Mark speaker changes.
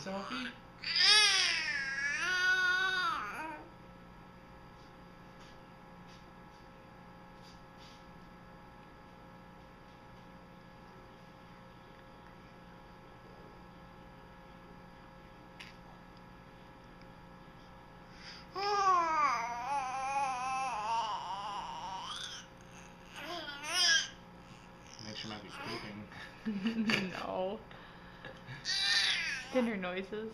Speaker 1: Sophie? I think she might be sleeping.
Speaker 2: No. Dinner noises.